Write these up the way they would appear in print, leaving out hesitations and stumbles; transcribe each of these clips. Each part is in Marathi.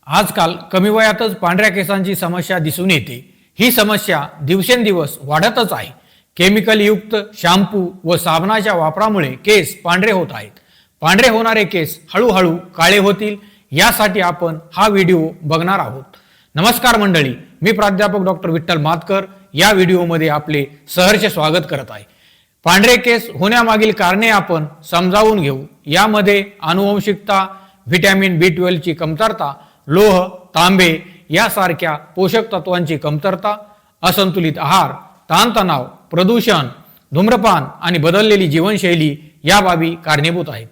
आजकाल कमी वयातच पांढऱ्या केसांची समस्या दिसून येते। ही समस्या दिवसेंदिवस वाढतच आहे। केमिकल युक्त शॅम्पू व साबणाच्या वापरामुळे केस पांढरे होत आहेत। पांढरे होणारे केस हळूहळू काळे होतील यासाठी आपण हा व्हिडिओ बघणार आहोत। नमस्कार मंडळी, मी प्राध्यापक डॉक्टर विठ्ठल मातकर या व्हिडिओमध्ये आपले सहर्ष स्वागत करत आहे। पांढरे केस होण्यामागील कारणे आपण समजावून घेऊ। यामध्ये आनुवंशिकता, व्हिटॅमिन B12 ची कमतरता, लोह, तांबे यासारख्या पोषक तत्वांची कमतरता, असंतुलित आहार, ताणतणाव, प्रदूषण, धूम्रपान आणि बदललेली जीवनशैली या बाबी कारणीभूत आहेत।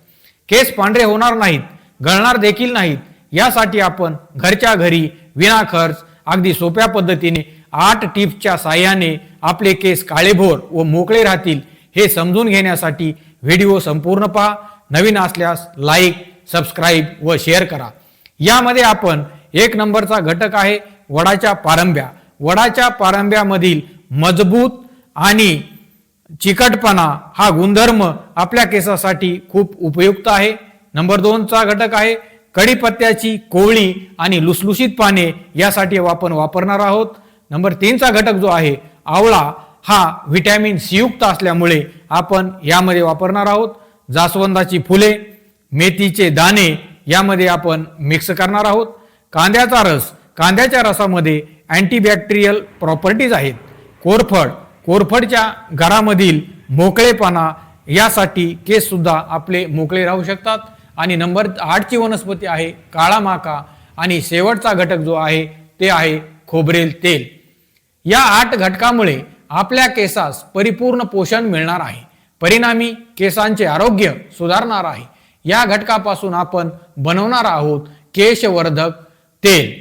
केस पांढरे होणार नाहीत, गळणार देखील नाहीत यासाठी आपण घरच्या घरी विनाखर्च अगदी सोप्या पद्धतीने 8 टिप्सच्या साहाय्याने आपले केस काळेभोर व मोकळे राहतील हे समजून घेण्यासाठी व्हिडिओ संपूर्ण पहा। नवीन असल्यास लाईक, सबस्क्राईब व शेअर करा। यामध्ये आपण 1 नंबरचा घटक आहे वडाच्या पारंब्या। वडाच्या पारंब्यामधील मजबूत आणि चिकटपणा हा गुणधर्म आपल्या केसासाठी खूप उपयुक्त आहे। नंबर 2 चा घटक आहे कढीपत्त्याची कोवळी आणि लुसलुशीत पाने, यासाठी आपण वापरणार आहोत। नंबर 3 चा घटक जो आहे आवळा, हा व्हिटॅमिन C युक्त असल्यामुळे आपण यामध्ये वापरणार आहोत। जास्वंदाची फुले, मेथीचे दाणे यामध्ये आपण मिक्स करणार आहोत। कांद्याचा रस, कांद्याच्या रसामध्ये अँटीबॅक्टेरियल प्रॉपर्टीज आहेत। कोरफड, कोरफडच्या घरामधील मोकळेपणा यासाठी केस सुद्धा आपले मोकळे राहू शकतात। आणि नंबर 8 ची वनस्पती आहे काळा माका आणि शेवटचा घटक जो आहे ते आहे खोबरेल तेल। या 8 घटकामुळे आपल्या केसास परिपूर्ण पोषण मिळणार आहे, परिणामी केसांचे आरोग्य सुधारणार आहे। या घटकापासून आपण बनवणार आहोत केशवर्धक तेल।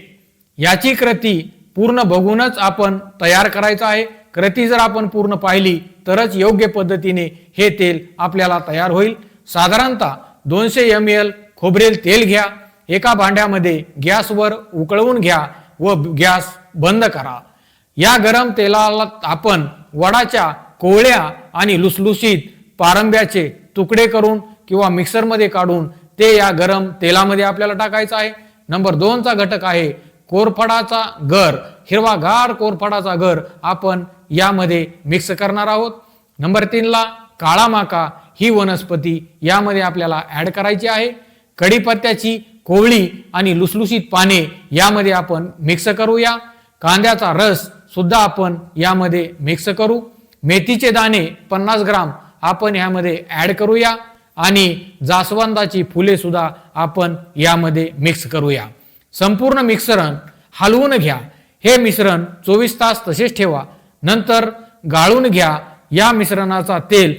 याची कृती पूर्ण बघूनच आपण तयार करायचं आहे। कृती जर आपण पूर्ण पाहिली तरच योग्य पद्धतीने हे तेल आपल्याला तयार होईल। साधारणतः 200 ml खोबरेल तेल घ्या। एका भांड्यामध्ये गॅसवर उकळवून घ्या व गॅस बंद करा। या गरम तेलाला आपण वडाच्या कोवळ्या आणि लुसलुशीत पारंब्याचे तुकडे करून किंवा मिक्सरमध्ये काढून ते या गरम तेलामध्ये आपल्याला टाकायचं आहे। नंबर 2 चा घटक आहे कोरफडाचा गर। हिरवागार कोरफडाचा गर आपण यामध्ये मिक्स करणार आहोत। नंबर 3 ला काळा माका ही वनस्पती यामध्ये आपल्याला ऍड करायची आहे। कढीपत्त्याची कोवळी आणि लुसलुशीत पाने यामध्ये आपण मिक्स करूया। कांद्याचा रस सुद्धा आपण यामध्ये मिक्स करू। मेथीचे दाणे 50 ग्राम आपण यामध्ये ऍड करूया आणि जास्वंदाची फुले सुद्धा आपण यामध्ये मिक्स करूया। संपूर्ण मिश्रण हलवून घ्या। हे मिश्रण 24 तास तसेच ठेवा, नंतर गाळून घ्या। या मिश्रणाचा तेल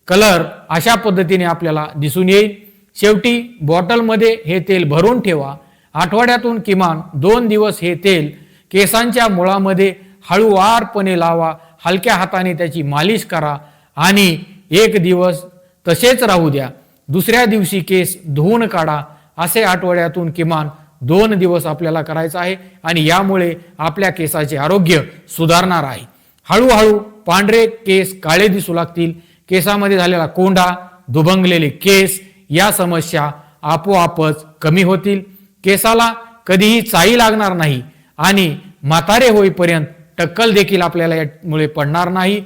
कलर अशा पद्धतीने आपल्याला दिसून येईल। शेवटी बॉटलमध्ये हे तेल भरून ठेवा। आठवड्यातून किमान 2 दिवस हे तेल केसांच्या मुळामध्ये हळूवारपणे लावा। हलक्या हाताने त्याची मालिश करा आणि 1 दिवस तसेच राहू द्या। दुसऱ्या दिवशी केस धुवून काढा। असे आठवड्यातून किमान 2 दिवस आपल्याला करायचं आहे आणि यामुळे आपल्या केसाचे आरोग्य सुधारणार आहे। हळूहळू पांढरे केस काळे दिसू लागतील। केसामध्ये झालेला कोंडा, दुभंगलेले केस या समस्या आपोआपच कमी होतील। केसाला कधीही चाई लागणार नाही आणि म्हातारे होईपर्यंत टक्कल देखील आपल्याला यामुळे पडणार नाही।